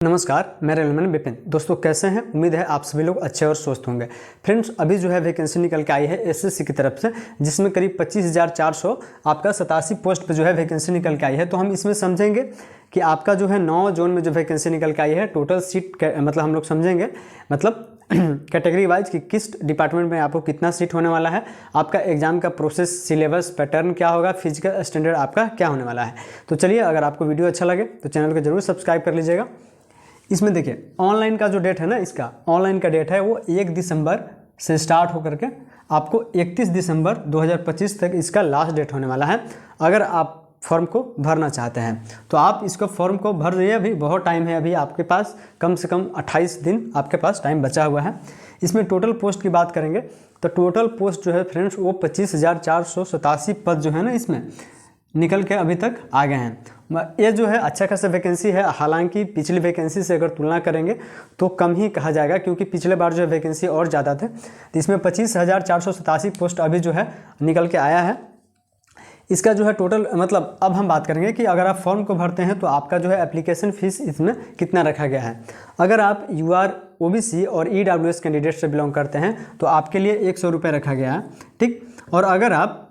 नमस्कार, मैं रेलमैन विपिन। दोस्तों कैसे हैं? उम्मीद है आप सभी लोग अच्छे और स्वस्थ होंगे। फ्रेंड्स, अभी जो है वैकेंसी निकल के आई है एसएससी की तरफ से, जिसमें करीब 25,400 आपका 87 पोस्ट पे जो है वैकेंसी निकल के आई है। तो हम इसमें समझेंगे कि आपका जो है 9 जोन में जो वैकेंसी निकल के आई है, टोटल सीट मतलब हम लोग समझेंगे मतलब कैटेगरी वाइज कि किस डिपार्टमेंट में आपको कितना सीट होने वाला है, आपका एग्जाम का प्रोसेस, सिलेबस, पैटर्न क्या होगा, फिजिकल स्टैंडर्ड आपका क्या होने वाला है। तो चलिए, अगर आपको वीडियो अच्छा लगे तो चैनल को जरूर सब्सक्राइब कर लीजिएगा। इसमें देखिए, ऑनलाइन का जो डेट है ना, इसका ऑनलाइन का डेट है वो 1 दिसंबर से स्टार्ट होकर के आपको 31 दिसंबर 2025 तक इसका लास्ट डेट होने वाला है। अगर आप फॉर्म को भरना चाहते हैं तो आप इसको फॉर्म को भर रही है। अभी बहुत टाइम है, अभी आपके पास कम से कम 28 दिन आपके पास टाइम बचा हुआ है। इसमें टोटल पोस्ट की बात करेंगे तो टोटल पोस्ट जो है फ्रेंड्स वो 25,487 पद जो है ना इसमें निकल के अभी तक आ गए हैं। ये जो है अच्छा खासा वैकेंसी है। हालांकि पिछली वैकेंसी से अगर तुलना करेंगे तो कम ही कहा जाएगा, क्योंकि पिछले बार जो है वैकेंसी और ज़्यादा थे। तो इसमें 25,487 पोस्ट अभी जो है निकल के आया है। इसका जो है टोटल मतलब अब हम बात करेंगे कि अगर आप फॉर्म को भरते हैं तो आपका जो है एप्लीकेशन फ़ीस इसमें कितना रखा गया है। अगर आप UR OBC और EWS कैंडिडेट से बिलोंग करते हैं तो आपके लिए 100 रुपये रखा गया है, ठीक। और अगर आप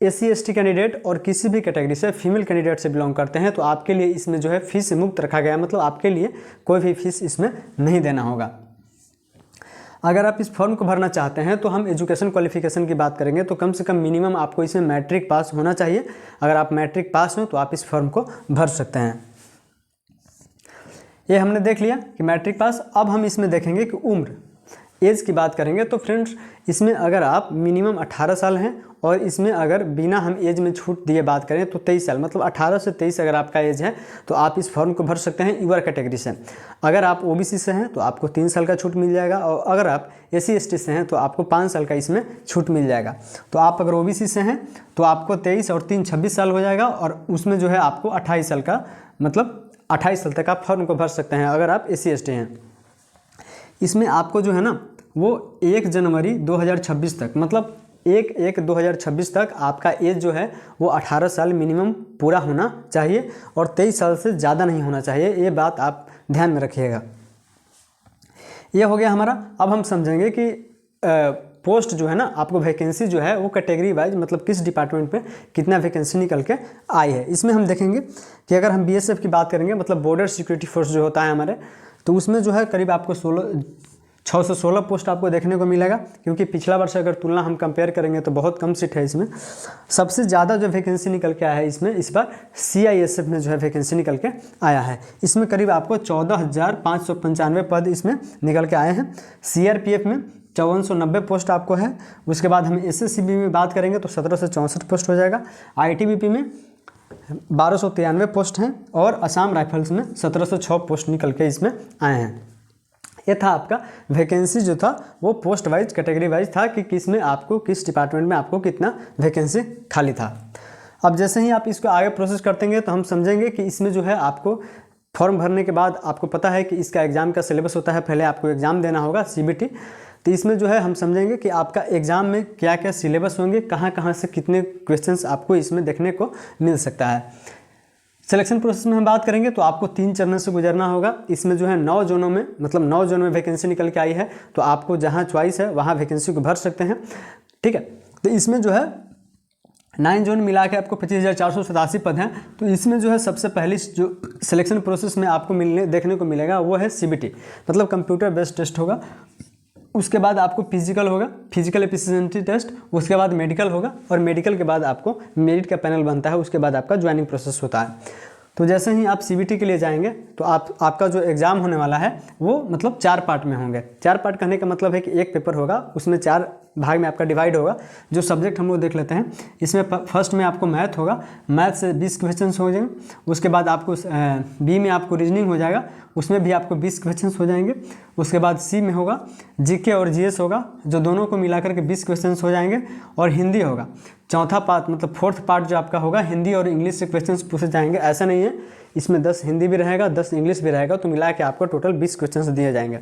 SC ST कैंडिडेट और किसी भी कैटेगरी से फीमेल कैंडिडेट से बिलोंग करते हैं तो आपके लिए इसमें जो है फीस मुक्त रखा गया है, मतलब आपके लिए कोई भी फीस इसमें नहीं देना होगा। अगर आप इस फॉर्म को भरना चाहते हैं तो हम एजुकेशन क्वालिफिकेशन की बात करेंगे तो कम से कम मिनिमम आपको इसमें मैट्रिक पास होना चाहिए। अगर आप मैट्रिक पास हो तो आप इस फॉर्म को भर सकते हैं। ये हमने देख लिया कि मैट्रिक पास। अब हम इसमें देखेंगे कि उम्र, एज की बात करेंगे तो फ्रेंड्स इसमें अगर आप मिनिमम 18 साल हैं और इसमें अगर बिना हम एज में छूट दिए बात करें तो 23 साल, मतलब 18 से 23 अगर आपका एज है तो आप इस फॉर्म को भर सकते हैं UR कैटेगरी से। अगर आप OBC से हैं तो आपको 3 साल का छूट मिल जाएगा, और अगर आप SC ST से हैं तो आपको 5 साल का इसमें छूट मिल जाएगा। तो आप अगर OBC से हैं तो आपको 23 और 3 26 साल हो जाएगा, और उसमें जो है आपको 28 साल का मतलब 28 साल तक आप फॉर्म को भर सकते हैं अगर आप SC ST हैं। इसमें आपको जो है ना वो 1 जनवरी 2026 तक, मतलब 1/1/2026 तक आपका एज जो है वो 18 साल मिनिमम पूरा होना चाहिए और 23 साल से ज़्यादा नहीं होना चाहिए। ये बात आप ध्यान में रखिएगा। ये हो गया हमारा। अब हम समझेंगे कि पोस्ट जो है ना, आपको वैकेंसी जो है वो कैटेगरी वाइज मतलब किस डिपार्टमेंट पे कितना वैकेंसी निकल के आई है। इसमें हम देखेंगे कि अगर हम BSF की बात करेंगे, मतलब बॉर्डर सिक्योरिटी फोर्स जो होता है हमारे, तो उसमें जो है करीब आपको 616 पोस्ट आपको देखने को मिलेगा, क्योंकि पिछला वर्ष अगर तुलना हम कंपेयर करेंगे तो बहुत कम सीट है इसमें। सबसे ज़्यादा जो वैकेंसी निकल के आया है इसमें इस बार CISF में जो है वैकेंसी निकल के आया है। इसमें करीब आपको 14,595 पद इसमें निकल के आए हैं। CRPF में 5490 पोस्ट आपको है। उसके बाद हम SSCB में बात करेंगे तो 1764 पोस्ट हो जाएगा। ITBP में 1293 पोस्ट हैं, और असम राइफल्स में 1706 पोस्ट निकल के इसमें आए हैं। ये था आपका वैकेंसी जो था वो पोस्ट वाइज कैटेगरी वाइज था कि किस में आपको किस डिपार्टमेंट में आपको कितना वैकेंसी खाली था। अब जैसे ही आप इसको आगे प्रोसेस करतेंगे तो हम समझेंगे कि इसमें जो है आपको फॉर्म भरने के बाद आपको पता है कि इसका एग्ज़ाम का सिलेबस होता है, पहले आपको एग्ज़ाम देना होगा CBT। तो इसमें जो है हम समझेंगे कि आपका एग्ज़ाम में क्या क्या सिलेबस होंगे, कहाँ कहाँ से कितने क्वेश्चंस आपको इसमें देखने को मिल सकता है। सिलेक्शन प्रोसेस में हम बात करेंगे तो आपको 3 चरणों से गुजरना होगा। इसमें जो है 9 जोनों में मतलब 9 जोन में वैकेंसी निकल के आई है, तो आपको जहां चॉइस है वहां वैकेंसी को भर सकते हैं, ठीक है। तो इसमें जो है 9 जोन मिला के आपको 25,487 पद हैं। तो इसमें जो है सबसे पहली जो सिलेक्शन प्रोसेस में आपको देखने को मिलेगा वो है CBT, मतलब कंप्यूटर बेस्ड टेस्ट होगा। उसके बाद आपको फिजिकल होगा, फिजिकल एफिशिएंसी टेस्ट। उसके बाद मेडिकल होगा, और मेडिकल के बाद आपको मेरिट का पैनल बनता है। उसके बाद आपका ज्वाइनिंग प्रोसेस होता है। तो जैसे ही आप CBT के लिए जाएंगे तो आपका जो एग्ज़ाम होने वाला है वो मतलब 4 पार्ट में होंगे। 4 पार्ट कहने का मतलब है कि एक पेपर होगा, उसमें 4 भाग में आपका डिवाइड होगा। जो सब्जेक्ट हम लोग देख लेते हैं, इसमें फर्स्ट में आपको मैथ होगा, मैथ से 20 क्वेश्चन हो जाएंगे। उसके बाद आपको B में आपको रीजनिंग हो जाएगा, उसमें भी आपको 20 क्वेश्चन हो जाएंगे। उसके बाद C में होगा GK और GS होगा, जो दोनों को मिलाकर के 20 क्वेश्चन हो जाएंगे। और हिंदी होगा, चौथा पार्ट मतलब 4th पार्ट जो आपका होगा, हिंदी और इंग्लिश से क्वेश्चन पूछे जाएंगे। ऐसा नहीं है, इसमें 10 हिंदी भी रहेगा, 10 इंग्लिश भी रहेगा, तो मिला के आपको टोटल 20 क्वेश्चन दिए जाएंगे।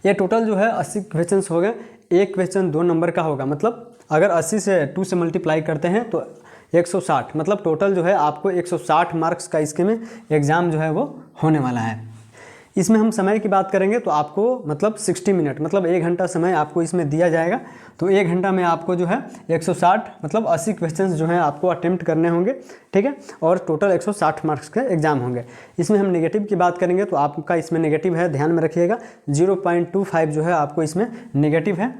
ये टोटल जो है 80 क्वेश्चन हो गए। एक क्वेश्चन 2 नंबर का होगा, मतलब अगर 80 से 2 से मल्टीप्लाई करते हैं तो 160, मतलब टोटल जो है आपको 160 मार्क्स का इसके में एग्ज़ाम जो है वो होने वाला है। इसमें हम समय की बात करेंगे तो आपको मतलब 60 मिनट, मतलब 1 घंटा समय आपको इसमें दिया जाएगा। तो 1 घंटा में आपको जो है 160 मतलब 80 क्वेश्चंस जो हैं आपको अटेम्प्ट करने होंगे, ठीक है, और टोटल 160 मार्क्स के एग्जाम होंगे। इसमें हम नेगेटिव की बात करेंगे तो आपका इसमें नेगेटिव है, ध्यान में रखिएगा 0.25 जो है आपको इसमें नेगेटिव है।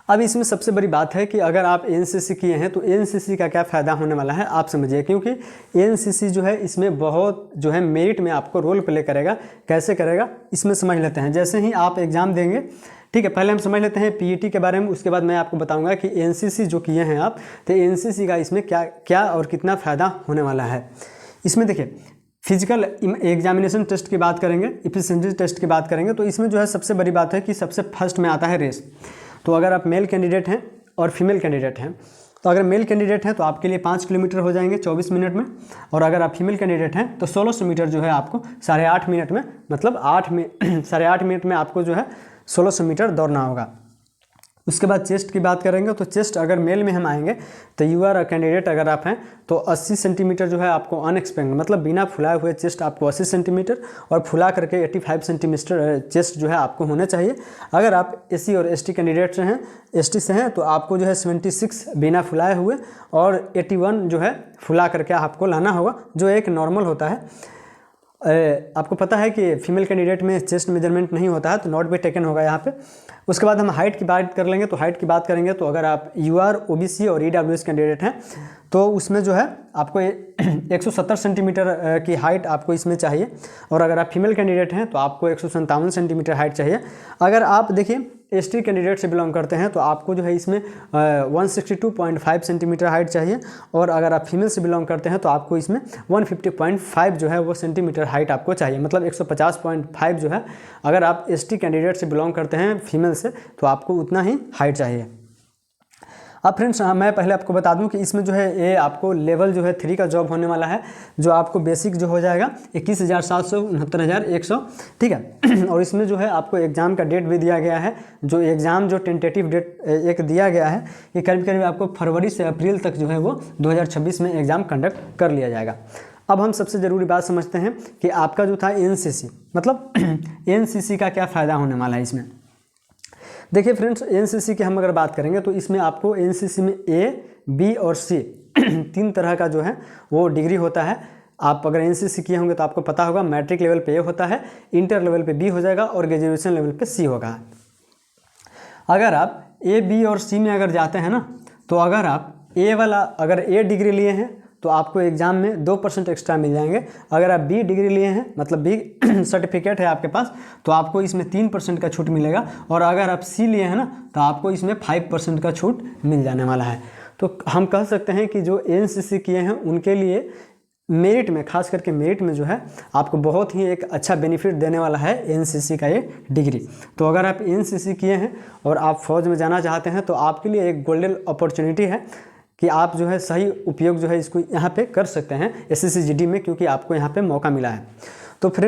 अब इसमें सबसे बड़ी बात है कि अगर आप एनसीसी किए हैं तो एनसीसी का क्या फ़ायदा होने वाला है आप समझिए, क्योंकि एनसीसी जो है इसमें बहुत जो है मेरिट में आपको रोल प्ले करेगा। कैसे करेगा इसमें समझ लेते हैं। जैसे ही आप एग्ज़ाम देंगे, ठीक है, पहले हम समझ लेते हैं पीईटी के बारे में, उसके बाद मैं आपको बताऊंगा कि एनसीसी जो किए हैं आप, तो एनसीसी का इसमें क्या क्या और कितना फ़ायदा होने वाला है। इसमें देखिए फिजिकल एग्जामिनेशन टेस्ट की बात करेंगे, एफिशिएंसी टेस्ट की बात करेंगे, तो इसमें जो है सबसे बड़ी बात है कि सबसे फर्स्ट में आता है रेस। तो अगर आप मेल कैंडिडेट हैं और फीमेल कैंडिडेट हैं, तो अगर मेल कैंडिडेट हैं तो आपके लिए 5 किलोमीटर हो जाएंगे 24 मिनट में, और अगर आप फीमेल कैंडिडेट हैं तो 1600 मीटर जो है आपको 8.5 मिनट में, मतलब 8.5 मिनट में आपको जो है 1600 मीटर दौड़ना होगा। उसके बाद चेस्ट की बात करेंगे तो चेस्ट अगर मेल में हम आएंगे तो यू आर कैंडिडेट अगर आप हैं तो 80 सेंटीमीटर जो है आपको अनएक्सपेंड, मतलब बिना फुलाए हुए चेस्ट आपको 80 सेंटीमीटर और फुला करके 85 सेंटीमीटर चेस्ट जो है आपको होना चाहिए। अगर आप एससी और एसटी कैंडिडेट हैं, एसटी से हैं, तो आपको जो है 76 बिना फुलाए हुए और 81 जो है फुला करके आपको लाना होगा, जो एक नॉर्मल होता है। आपको पता है कि फीमेल कैंडिडेट में चेस्ट मेजरमेंट नहीं होता है, तो नॉट भी टेकन होगा यहाँ पे। उसके बाद हम हाइट की बात कर लेंगे, तो हाइट की बात करेंगे तो अगर आप यूआर, ओबीसी और ईडब्ल्यूएस कैंडिडेट हैं तो उसमें जो है आपको 170 सेंटीमीटर की हाइट आपको इसमें चाहिए, और अगर आप फीमेल कैंडिडेट हैं तो आपको 157 सेंटीमीटर हाइट चाहिए। अगर आप देखिए एसटी कैंडिडेट से बिलोंग करते हैं तो आपको जो है इसमें 162.5 सेंटीमीटर हाइट चाहिए, और अगर आप फीमेल से बिलोंग करते हैं तो आपको इसमें 150.5 जो है वो सेंटीमीटर हाइट आपको चाहिए, मतलब 150.5 जो है अगर आप एसटी कैंडिडेट से बिलोंग करते हैं फीमेल से तो आपको उतना ही हाइट चाहिए। अब फ्रेंड्स मैं पहले आपको बता दूं कि इसमें जो है ये आपको लेवल जो है 3 का जॉब होने वाला है, जो आपको बेसिक जो हो जाएगा 21,700 69,100, ठीक है। और इसमें जो है आपको एग्ज़ाम का डेट भी दिया गया है, जो एग्ज़ाम जो टेंटेटिव डेट एक दिया गया है कि करीब करीब आपको फरवरी से अप्रैल तक जो है वो 2026 में एग्ज़ाम कंडक्ट कर लिया जाएगा। अब हम सबसे ज़रूरी बात समझते हैं कि आपका जो था एनसीसी, मतलब एनसीसी का क्या फ़ायदा होने वाला है इसमें। देखिए फ्रेंड्स, एनसीसी की हम अगर बात करेंगे तो इसमें आपको एनसीसी में ए, बी और सी 3 तरह का जो है वो डिग्री होता है। आप अगर एनसीसी किए होंगे तो आपको पता होगा मैट्रिक लेवल पे ए होता है, इंटर लेवल पे बी हो जाएगा और ग्रेजुएशन लेवल पे सी होगा। अगर आप ए, बी और सी में अगर जाते हैं ना, तो अगर आप ए वाला अगर ए डिग्री लिए हैं तो आपको एग्ज़ाम में 2% एक्स्ट्रा मिल जाएंगे। अगर आप बी डिग्री लिए हैं, मतलब बी सर्टिफिकेट है आपके पास, तो आपको इसमें 3% का छूट मिलेगा, और अगर आप सी लिए हैं ना तो आपको इसमें 5% का छूट मिल जाने वाला है। तो हम कह सकते हैं कि जो एनसीसी किए हैं उनके लिए मेरिट में, खास करके मेरिट में जो है आपको बहुत ही एक अच्छा बेनिफिट देने वाला है एनसीसी का ये डिग्री। तो अगर आप एनसीसी किए हैं और आप फौज में जाना चाहते हैं तो आपके लिए एक गोल्डन अपॉर्चुनिटी है कि आप जो है सही उपयोग जो है इसको यहाँ पे कर सकते हैं एसएससी जीडी में, क्योंकि आपको यहाँ पे मौका मिला है। तो फिर